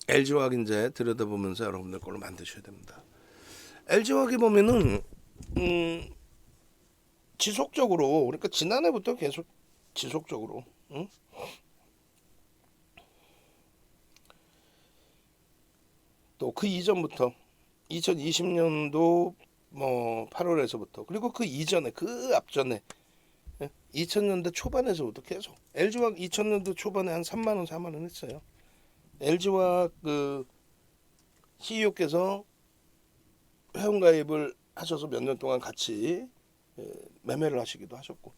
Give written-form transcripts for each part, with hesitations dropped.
LG화학 이제 들여다보면서 여러분들 걸로 만드셔야 됩니다. LG화학이 보면은 지속적으로, 그러니까 지난해부터 계속 지속적으로, 응? 또 그 이전부터 2020년도 뭐 8월에서부터, 그리고 그 이전에, 그 앞전에 2000년대 초반에서부터 계속 LG화학 2000년대 초반에 한 3만 원, 4만 원 했어요. LG화학 그 CEO께서 회원가입을 하셔서 몇 년 동안 같이 매매를 하시기도 하셨고,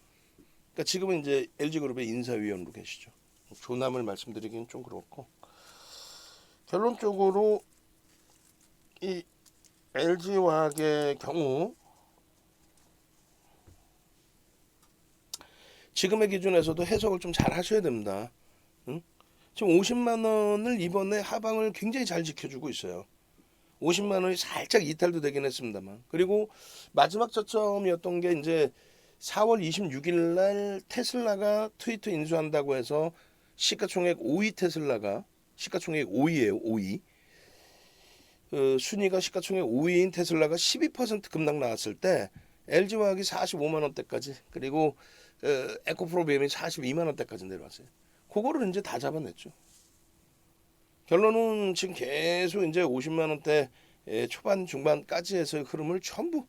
그러니까 지금은 이제 LG그룹의 인사위원으로 계시죠. 조남을 말씀드리기는 좀 그렇고, 결론적으로 이 LG화학의 경우 지금의 기준에서도 해석을 좀 잘 하셔야 됩니다. 응? 지금 50만 원을 이번에 하방을 굉장히 잘 지켜주고 있어요. 50만 원이 살짝 이탈도 되긴 했습니다만, 그리고 마지막 저점이었던 게 이제 4월 26일 날 테슬라가 트위터 인수한다고 해서 시가총액 5위 테슬라가 시가총액 5위예요. 5위. 순위가 시가총액 5위인 테슬라가 12% 급락 나왔을 때 LG화학이 45만 원대까지, 그리고 에코프로비엠이 42만 원대까지 내려왔어요. 그거를 이제 다 잡아냈죠. 결론은 지금 계속 이제 50만 원대 초반 중반까지 해서 흐름을 전부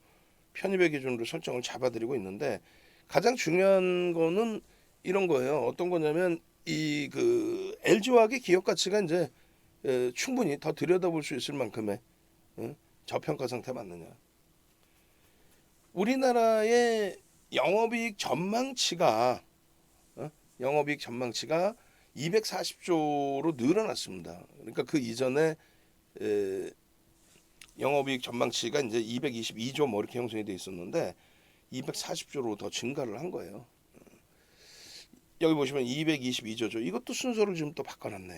편입의 기준으로 설정을 잡아드리고 있는데, 가장 중요한 거는 이런 거예요. 어떤 거냐면 이 그 LG화학의 기업 가치가 이제 충분히 더 들여다볼 수 있을 만큼의 저평가 상태 맞느냐. 우리나라의 영업이익 전망치가 영업이익 전망치가 240조로 늘어났습니다. 그러니까 그 이전에 영업이익 전망치가 이제 222조 뭐 이렇게 형성이 돼 있었는데 240조로 더 증가를 한 거예요. 여기 보시면 222조죠. 이것도 순서를 지금 또 바꿔놨네.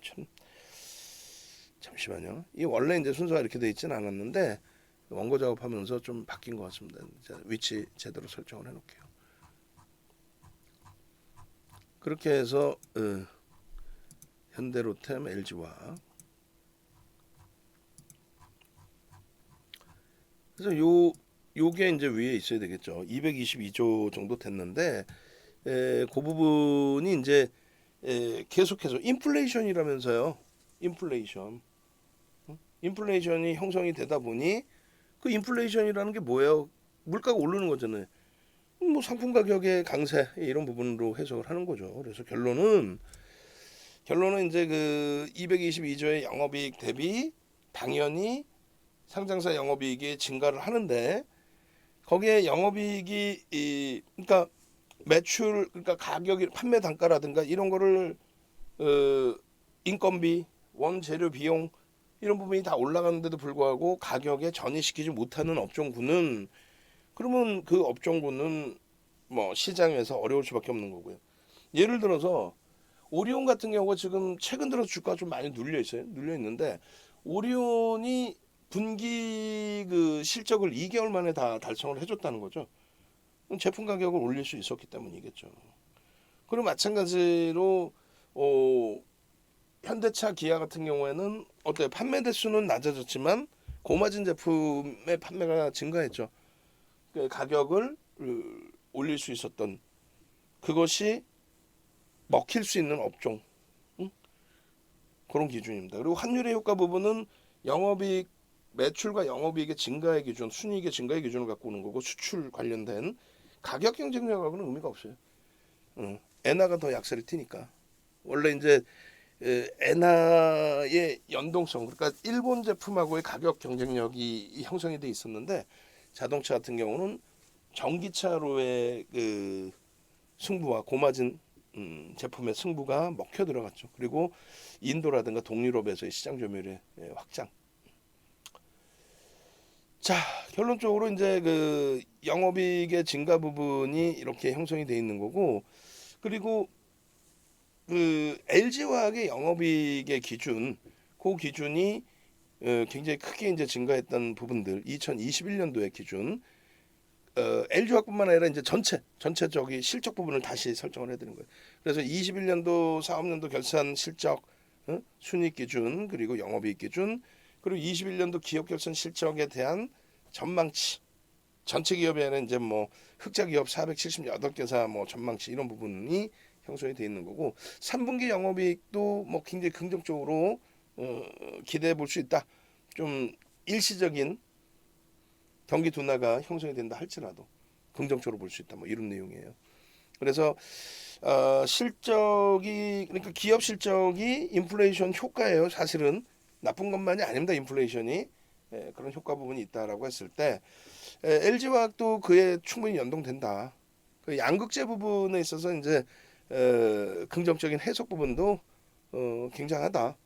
참, 잠시만요. 이 원래 이제 순서가 이렇게 돼 있지는 않았는데 원고 작업하면서 좀 바뀐 것 같습니다. 이제 위치 제대로 설정을 해놓을게요. 그렇게 해서 현대로템, LG화학. 그래서 요게 이제 위에 있어야 되겠죠. 222조 정도 됐는데 그 부분이 이제 계속해서 인플레이션이라면서요. 인플레이션이 형성이 되다 보니 그 인플레이션이라는 게 뭐예요? 물가가 오르는 거잖아요. 뭐 상품 가격의 강세 이런 부분으로 해석을 하는 거죠. 그래서 결론은 이제 그 222조의 영업이익 대비 당연히 상장사 영업이익이 증가를 하는데, 거기에 영업이익이 그러니까 매출, 그러니까 가격이 판매 단가라든가 이런 거를 어, 인건비, 원재료 비용 이런 부분이 다 올라가는데도 불구하고 가격에 전이시키지 못하는 업종군은, 그러면 그 업종군은 뭐 시장에서 어려울 수밖에 없는 거고요. 예를 들어서 오리온 같은 경우가 지금 최근 들어 주가가 좀 많이 눌려 있어요. 눌려 있는데 오리온이 분기 그 실적을 2개월 만에 다 달성을 해줬다는 거죠. 제품 가격을 올릴 수 있었기 때문이겠죠. 그리고 마찬가지로 현대차, 기아 같은 경우에는 어때요? 판매 대수는 낮아졌지만 고마진 제품의 판매가 증가했죠. 그 가격을 올릴 수 있었던, 그것이 먹힐 수 있는 업종, 응? 그런 기준입니다. 그리고 환율의 효과 부분은 영업이익, 매출과 영업이익의 증가의 기준, 순이익의 증가의 기준을 갖고 오는 거고, 수출 관련된 가격 경쟁력하고는 의미가 없어요. 엔화가 더 약세를 튀니까. 원래 이제 엔화의 연동성, 그러니까 일본 제품하고의 가격 경쟁력이 형성이 돼 있었는데, 자동차 같은 경우는 전기차로의 그 승부와 고마진 제품의 승부가 먹혀 들어갔죠. 그리고 인도라든가 동유럽에서의 시장 점유율의 확장. 자, 결론적으로 이제 그 영업이익의 증가 부분이 이렇게 형성이 돼 있는 거고, 그리고 그 LG화학의 영업이익의 기준, 그 기준이 굉장히 크게 이제 증가했던 부분들, 2021년도의 기준, LG화학뿐만 아니라 이제 전체적인 실적 부분을 다시 설정을 해야 되는 거예요. 그래서 21년도 사업년도 결산 실적 순이익 기준 그리고 영업이익 기준 그리고 21년도 기업 결산 실적에 대한 전망치 전체 기업에는 이제 뭐 흑자 기업 478개사 뭐 전망치 이런 부분이 형성이 돼 있는 거고 3분기 영업이익도 뭐 굉장히 긍정적으로 기대해 볼 수 있다. 좀 일시적인 경기 둔화가 형성이 된다 할지라도 긍정적으로 볼 수 있다. 뭐 이런 내용이에요. 그래서 실적이 그러니까 기업 실적이 인플레이션 효과예요. 사실은 나쁜 것만이 아닙니다. 인플레이션이 그런 효과 부분이 있다라고 했을 때 LG화학도 그에 충분히 연동된다. 그 양극재 부분에 있어서 이제 긍정적인 해석 부분도 굉장하다.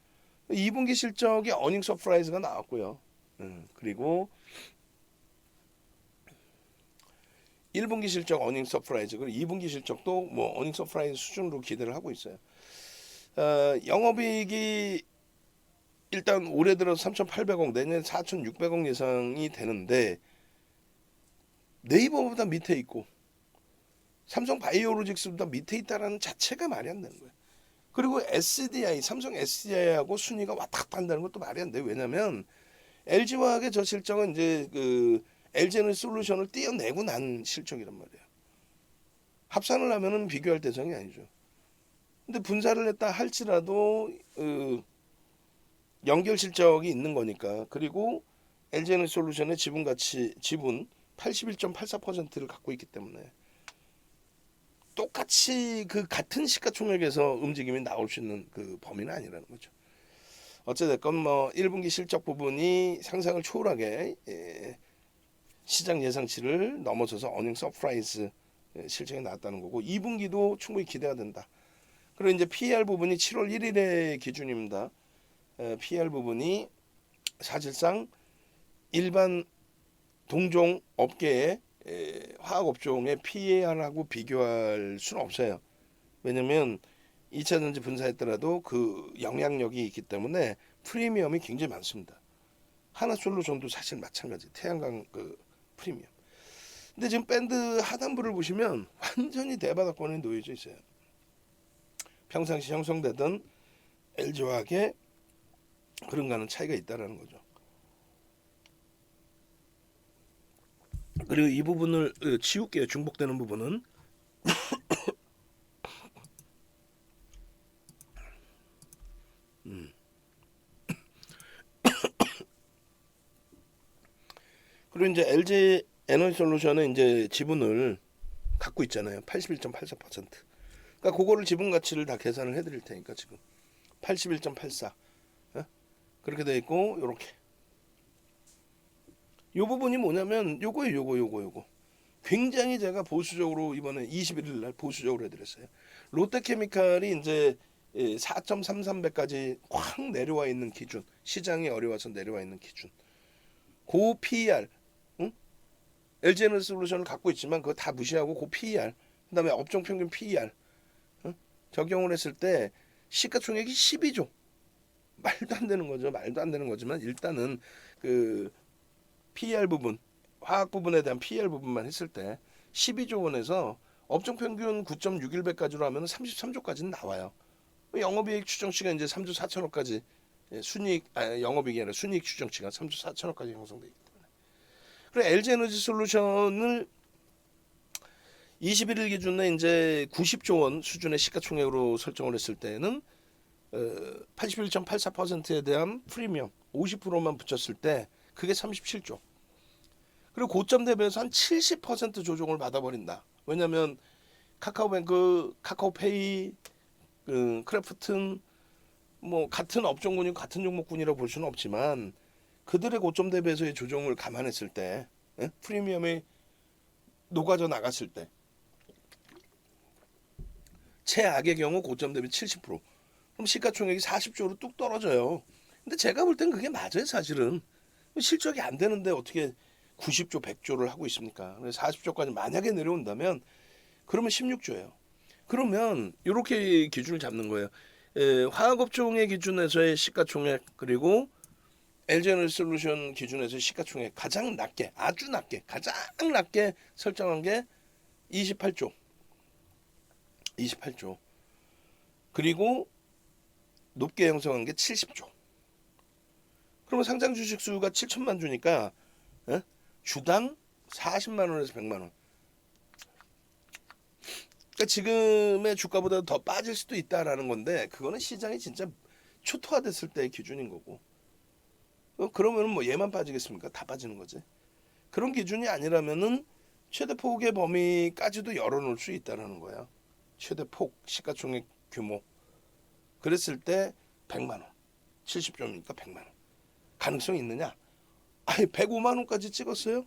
2분기 실적이 어닝 서프라이즈가 나왔고요. 그리고 1분기 실적 어닝 서프라이즈 그리고 2분기 실적도 뭐 어닝 서프라이즈 수준으로 기대를 하고 있어요. 영업이익이 일단 올해 들어 3,800억 내년 4,600억 예상이 되는데 네이버보다 밑에 있고 삼성 바이오로직스보다 밑에 있다라는 자체가 말이 안 되는 거예요. 그리고 SDI 삼성 SDI하고 순위가 왔다 갔다 한다는 것도 말이 안 돼요. 왜냐하면 LG화학의 저 실적은 이제 그 LG에너지솔루션을 띄어내고 난 실적이란 말이에요. 합산을 하면은 비교할 대상이 아니죠. 근데 분사를 했다 할지라도 연결 실적이 있는 거니까. 그리고 LG에너지솔루션의 지분 가치 지분 81.84%를 갖고 있기 때문에 똑같이 그 같은 시가총액에서 움직임이 나올 수 있는 그 범위는 아니라는 거죠. 어찌됐건 뭐 1분기 실적 부분이 상상을 초월하게 시장 예상치를 넘어서서 어닝 서프라이즈 실적이 나왔다는 거고 2분기도 충분히 기대가 된다. 그리고 이제 PER 부분이 7월 1일의 기준입니다. PER 부분이 사실상 일반 동종 업계의 화학 업종의 PER하고 비교할 수는 없어요. 왜냐면 2차 전지 분사했더라도 그 영향력이 있기 때문에 프리미엄이 굉장히 많습니다. 하나솔루션도 사실 마찬가지. 태양광 그 프리미엄. 근데 지금 밴드 하단부를 보시면 완전히 대바닥권에 놓여져 있어요. 평상시 형성되던 LG화학의 그런가는 차이가 있다라는 거죠. 그리고 이 부분을 치울게요. 중복되는 부분은 그리고 이제 LG 에너지솔루션은 이제 지분을 갖고 있잖아요. 81.84%. 그러니까 그거를 지분 가치를 다 계산을 해드릴 테니까 지금 81.84 그렇게 돼 있고 요렇게 요 부분이 뭐냐면 요거예요. 요거 굉장히 제가 보수적으로 이번에 21일 날 보수적으로 해드렸어요. 롯데케미칼이 이제 4.33배까지 확 내려와 있는 기준, 시장이 어려워서 내려와 있는 기준. 고 PER, 응? LG에너지솔루션을 갖고 있지만 그거 다 무시하고 고 PER, 그다음에 업종 평균 PER 적용을 했을 때 시가총액이 12조. 말도 안 되는 거죠. 말도 안 되는 거지만 일단은 그 PER 부분, 화학 부분에 대한 PER 부분만 했을 때 12조 원에서 업종 평균 9.61배까지로 하면 33조까지는 나와요. 영업이익 추정치가 이제 3조 4천억까지 순이익 영업이익이 아니라 순이익 추정치가 3조 4천억까지 형성되기 때문에. 그리고 LG에너지솔루션을 21일 기준에 이제 90조 원 수준의 시가총액으로 설정을 했을 때는 81.84%에 대한 프리미엄 50%만 붙였을 때 그게 37조. 그리고 고점 대비해서 한 70% 조정을 받아버린다. 왜냐하면 카카오뱅크, 카카오페이, 크래프튼 뭐 같은 업종군이 같은 종목군이라고 볼 수는 없지만 그들의 고점 대비해서의 조정을 감안했을 때 프리미엄이 녹아져 나갔을 때 최악의 경우 고점 대비 70% 그럼 시가총액이 40조로 뚝 떨어져요. 근데 제가 볼 땐 그게 맞아요. 사실은 실적이 안 되는데 어떻게 90조 100조를 하고 있습니까? 40조까지 만약에 내려온다면 그러면 16조예요. 그러면 이렇게 기준을 잡는 거예요. 화학업종의 기준에서의 시가총액 그리고 LG에너지솔루션 기준에서의 시가총액 가장 낮게 아주 낮게 가장 낮게 설정한 게 28조. 28조. 그리고 높게 형성한 게 70조. 그러면 상장 주식 수가 7천만 주니까 예? 주당 40만 원에서 100만 원. 그러니까 지금의 주가보다 더 빠질 수도 있다라는 건데 그거는 시장이 진짜 초토화됐을 때의 기준인 거고. 그러면은 뭐 얘만 빠지겠습니까? 다 빠지는 거지. 그런 기준이 아니라면은 최대 폭의 범위까지도 열어놓을 수 있다는 거야. 최대 폭 시가총액 규모. 그랬을 때 100만 원. 70조니까 100만 원. 가능성이 있느냐? 아니 105만 원까지 찍었어요.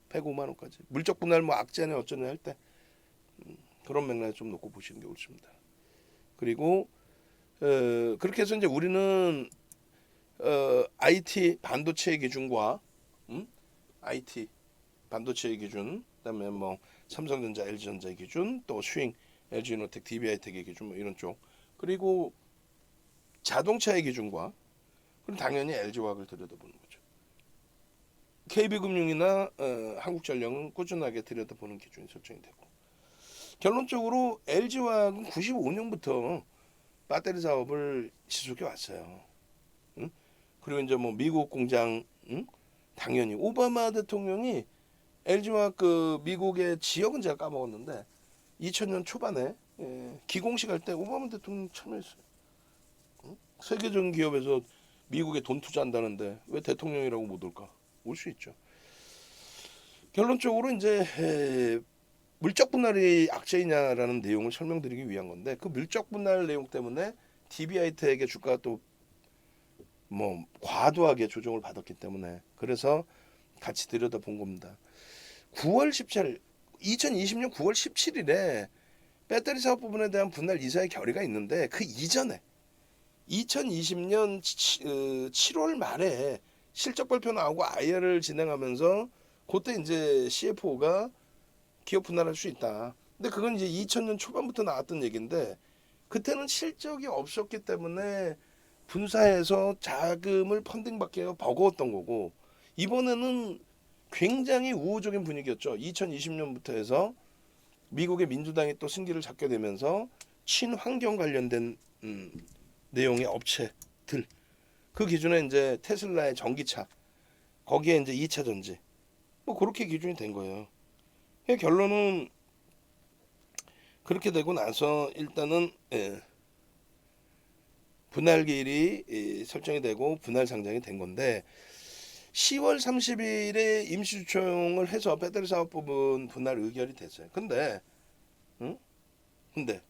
105만 원까지. 물적 분할 뭐 악재네 어쩌네 할 때. 그런 맥락에 좀 놓고 보시는 게 옳습니다. 그리고 그렇게 해서 이제 우리는 IT 반도체 기준과 IT 반도체 기준, 그다음에 뭐 삼성전자, LG전자의 기준, 또 슈잉, LG노텍, DB하이텍의 기준 뭐 이런 쪽, 그리고 자동차의 기준과 그럼 당연히 LG화학을 들여다보는 거죠. KB금융이나 한국전력은 꾸준하게 들여다보는 기준이 설정이 되고 결론적으로 LG화학은 95년부터 배터리 사업을 지속해 왔어요. 응? 그리고 이제 뭐 미국 공장, 당연히 오바마 대통령이 LG화학 그 미국의 지역은 제가 까먹었는데 2000년 초반에 기공식 할 때 오바마 대통령 참여했어요. 세계적인 기업에서 미국에 돈 투자한다는데 왜 대통령이라고 못 올까? 올 수 있죠. 결론적으로 이제 물적 분할이 악재이냐라는 내용을 설명드리기 위한 건데 그 물적 분할 내용 때문에 DB하이텍의 주가가 또 뭐 과도하게 조정을 받았기 때문에 그래서 같이 들여다본 겁니다. 9월 17일 2020년 9월 17일에 배터리 사업 부분에 대한 분할 이사의 결의가 있는데 그 이전에 2020년 7월 말에 실적 발표 나오고 IR을 진행하면서 그때 이제 CFO가 기업 분할할 수 있다. 근데 그건 이제 2000년 초반부터 나왔던 얘기인데 그때는 실적이 없었기 때문에 분사해서 자금을 펀딩받기가 버거웠던 거고 이번에는 굉장히 우호적인 분위기였죠. 2020년부터 해서 미국의 민주당이 또 승기를 잡게 되면서 친환경 관련된 내용의 업체들 그 기준에 이제 테슬라의 전기차 거기에 이제 2차 전지 뭐 그렇게 기준이 된 거예요. 결론은 그렇게 되고 나서 일단은 분할기일이 설정이 되고 분할 상장이 된 건데 10월 30일에 임시주총을 해서 배터리 사업 부분 분할 의결이 됐어요. 근데 근데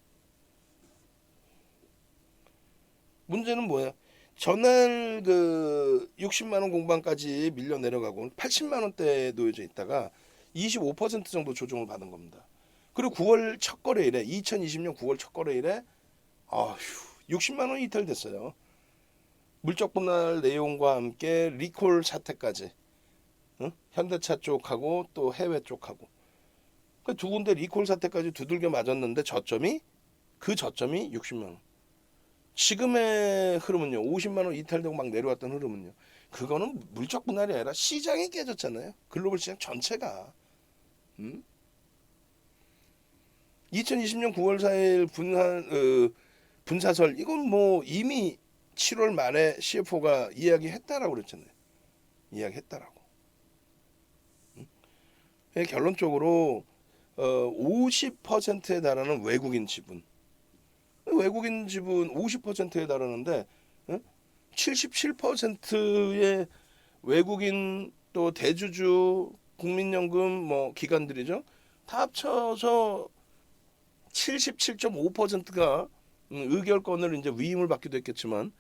문제는 뭐야? 전날 그 60만 원 공방까지 밀려 내려가고 80만 원대에 놓여져 있다가 25% 정도 조정을 받은 겁니다. 그리고 9월 첫 거래일에 2020년 9월 첫 거래일에 아휴 60만 원이 이탈됐어요. 물적 분할 내용과 함께 리콜 사태까지 현대차 쪽하고 또 해외 쪽하고 그 두 군데 리콜 사태까지 두들겨 맞았는데 그 저점이 60만 원. 지금의 흐름은요 50만 원 이탈되고 막 내려왔던 흐름은요 그거는 물적 분할이 아니라 시장이 깨졌잖아요. 글로벌 시장 전체가 2020년 9월 4일 분사설 이건 뭐 이미 7월 말에 CFO가 이야기했다라고 그랬잖아요. 이야기했다라고. 결론적으로 50%에 달하는 외국인 지분 50%에 달하는데 77%의 외국인 또 대주주 국민연금 뭐 기관들이죠. 다 합쳐서 77.5%가 의결권을 이제 위임을 받기도 했겠지만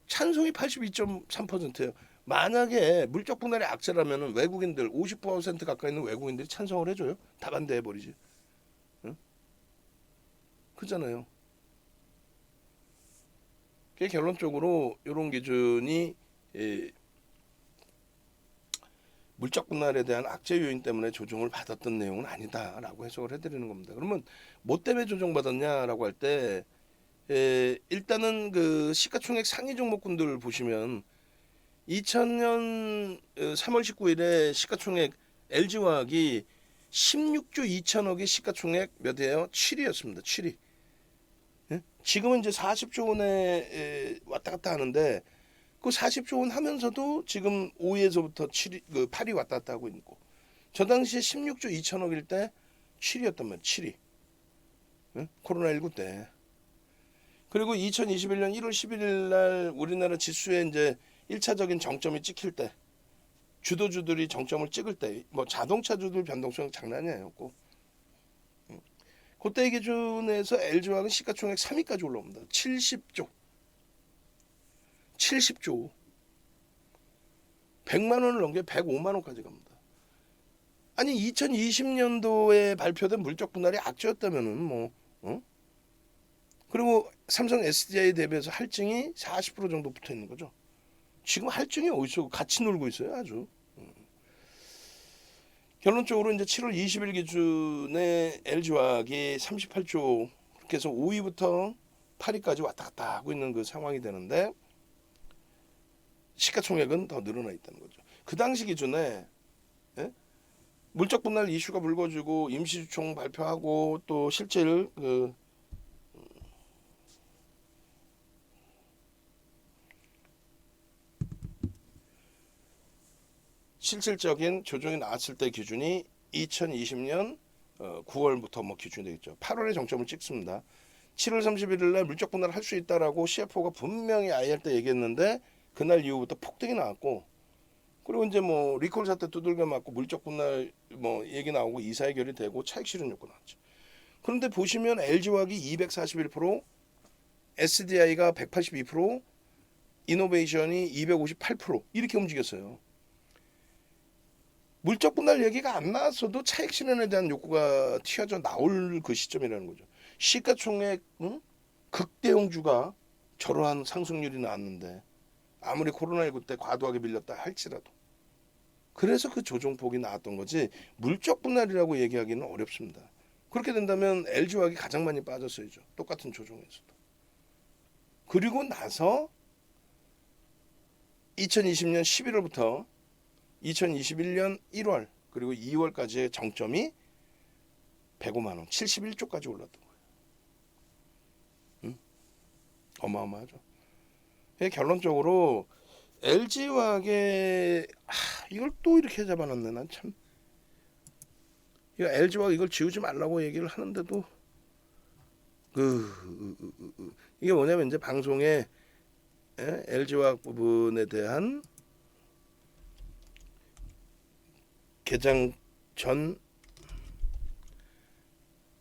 찬성이 82.3%예요. 만약에 물적 분할의 악재라면 외국인들 50% 가까이 있는 외국인들이 찬성을 해줘요. 다 반대해 버리지. 응? 그잖아요. 결론적으로 이런 기준이 물적 분할에 대한 악재 요인 때문에 조정을 받았던 내용은 아니다라고 해석을 해드리는 겁니다. 그러면 뭐 때문에 조정받았냐라고 할 때 일단은 그 시가총액 상위 종목군들 보시면 2000년 3월 19일에 시가총액 LG화학이 16조 2천억의 시가총액 몇이에요? 7위였습니다. 7위. 예? 지금은 이제 40조 원에 왔다 갔다 하는데 그 40조 원 하면서도 지금 5위에서부터 7위, 그 8위 왔다 갔다 하고 있고 저 당시에 16조 2천억일 때 7위였단 말이에요. 7위. 예? 코로나19 때. 그리고 2021년 1월 11일 날 우리나라 지수에 이제 1차적인 정점이 찍힐 때 주도주들이 정점을 찍을 때 뭐 자동차주들 변동성 장난이 아니었고 그때 기준에서 LG화학은 시가총액 3위까지 올라옵니다. 70조. 70조. 100만 원을 넘겨 105만 원까지 갑니다. 아니 2020년도에 발표된 물적 분할이 악재였다면은 뭐 그리고 삼성 SDI 대비해서 할증이 40% 정도 붙어 있는 거죠. 지금 할증이 어디서 같이 놀고 있어요, 아주. 결론적으로 이제 7월 20일 기준에 LG화학이 38조 그렇게 해서 5위부터 8위까지 왔다 갔다 하고 있는 그 상황이 되는데 시가총액은 더 늘어나 있다는 거죠. 그 당시 기준에 예? 물적 분할 이슈가 불거지고 임시주총 발표하고 또 실질 그 실질적인 조정이 나왔을 때 기준이 2020년 9월부터 뭐 기준이 되겠죠. 8월에 정점을 찍습니다. 7월 31일 날 물적 분할을 할 수 있다라고 CFO가 분명히 IR 때 얘기했는데 그날 이후부터 폭등이 나왔고 그리고 이제 뭐 리콜 사태 두들겨 맞고 물적 분할 뭐 얘기 나오고 이사해결이 되고 차익 실현 요구 나왔죠. 그런데 보시면 LG화학이 241%, SDI가 182%, 이노베이션이 258% 이렇게 움직였어요. 물적 분할 얘기가 안 나왔어도 차익 실현에 대한 욕구가 튀어져 나올 그 시점이라는 거죠. 시가총액 극대형주가 저러한 상승률이 나왔는데 아무리 코로나19 때 과도하게 밀렸다 할지라도 그래서 그 조정폭이 나왔던 거지 물적 분할이라고 얘기하기는 어렵습니다. 그렇게 된다면 LG화학이 가장 많이 빠졌어야죠. 똑같은 조정에서도. 그리고 나서 2020년 11월부터 2021년 1월 그리고 2월까지의 정점이 105만 원, 71조까지 올랐던 거예요. 어마어마하죠. 결론적으로 LG화학의 이걸 또 이렇게 잡아놨네. 난 참 LG화학 이걸 지우지 말라고 얘기를 하는데도 이게 뭐냐면 이제 방송에 LG화학 부분에 대한 개장 전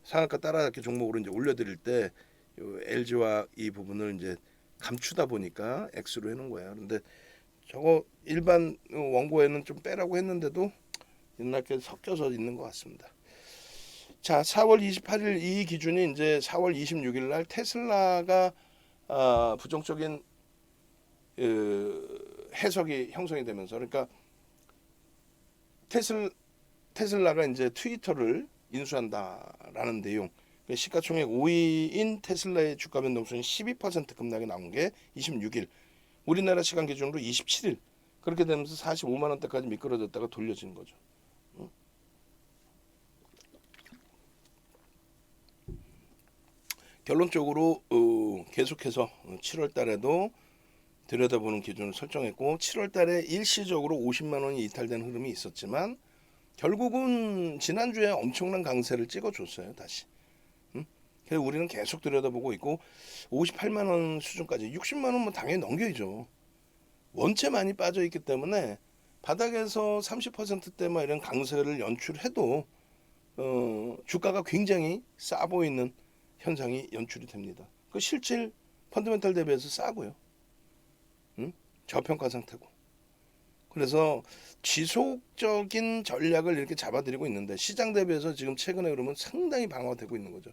상한가 따라잡기 종목으로 이제 올려드릴 때 LG화학 이 부분을 이제 감추다 보니까 X로 해놓은 거야. 그런데 저거 일반 원고에는 좀 빼라고 했는데도 옛날께 섞여서 있는 것 같습니다. 자, 4월 28일 이 기준이 이제 4월 26일 날 테슬라가 부정적인 해석이 형성이 되면서 그러니까 테슬라가 이제 트위터를 인수한다라는 내용. 시가총액 5위인 테슬라의 주가 변동성이 12% 급락이 나온 게 26일. 우리나라 시간 기준으로 27일. 그렇게 되면서 45만 원대까지 미끄러졌다가 돌려진 거죠. 결론적으로 계속해서 7월 달에도 들여다보는 기준을 설정했고 7월 달에 일시적으로 50만 원이 이탈된 흐름이 있었지만 결국은 지난주에 엄청난 강세를 찍어줬어요. 다시. 그래서 우리는 계속 들여다보고 있고 58만 원 수준까지 60만 원 뭐 당연히 넘겨야죠. 원체 많이 빠져 있기 때문에 바닥에서 30%대만 이런 강세를 연출해도 주가가 굉장히 싸 보이는 현상이 연출이 됩니다. 그 실질 펀더멘탈 대비해서 싸고요. 저평가 상태고. 그래서 지속적인 전략을 이렇게 잡아드리고 있는데 시장 대비해서 지금 최근에 그러면 상당히 방어되고 있는 거죠.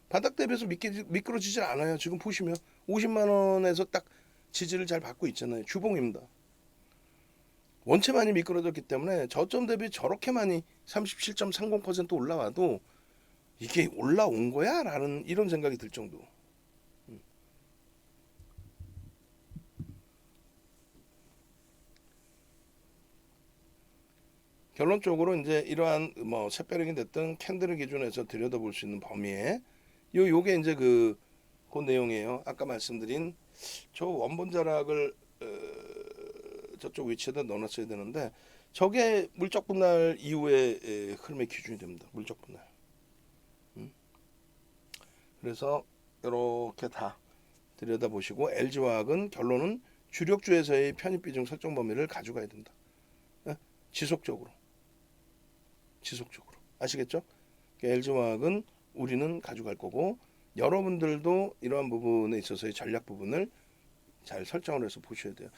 바닥 대비해서 미끄러지질 않아요. 지금 보시면 50만 원에서 딱 지지를 잘 받고 있잖아요. 주봉입니다. 원체 많이 미끄러졌기 때문에 저점 대비 저렇게 많이 37.30% 올라와도 이게 올라온 거야? 라는 이런 생각이 들 정도. 결론적으로 이제 이러한 뭐 샛별행이 됐든 캔들을 기준해서 들여다볼 수 있는 범위에 요게 이제 그 그 내용이에요. 아까 말씀드린 저 원본 자락을 저쪽 위치에다 넣어놨어야 되는데 저게 물적 분할 이후의 흐름의 기준이 됩니다. 물적 분할. 그래서 이렇게 다 들여다보시고 LG화학은 결론은 주력주에서의 편입 비중 설정 범위를 가져가야 된다. 예? 지속적으로 아시겠죠? LG화학은 우리는 가져갈 거고 여러분들도 이러한 부분에 있어서의 전략 부분을 잘 설정을 해서 보셔야 돼요.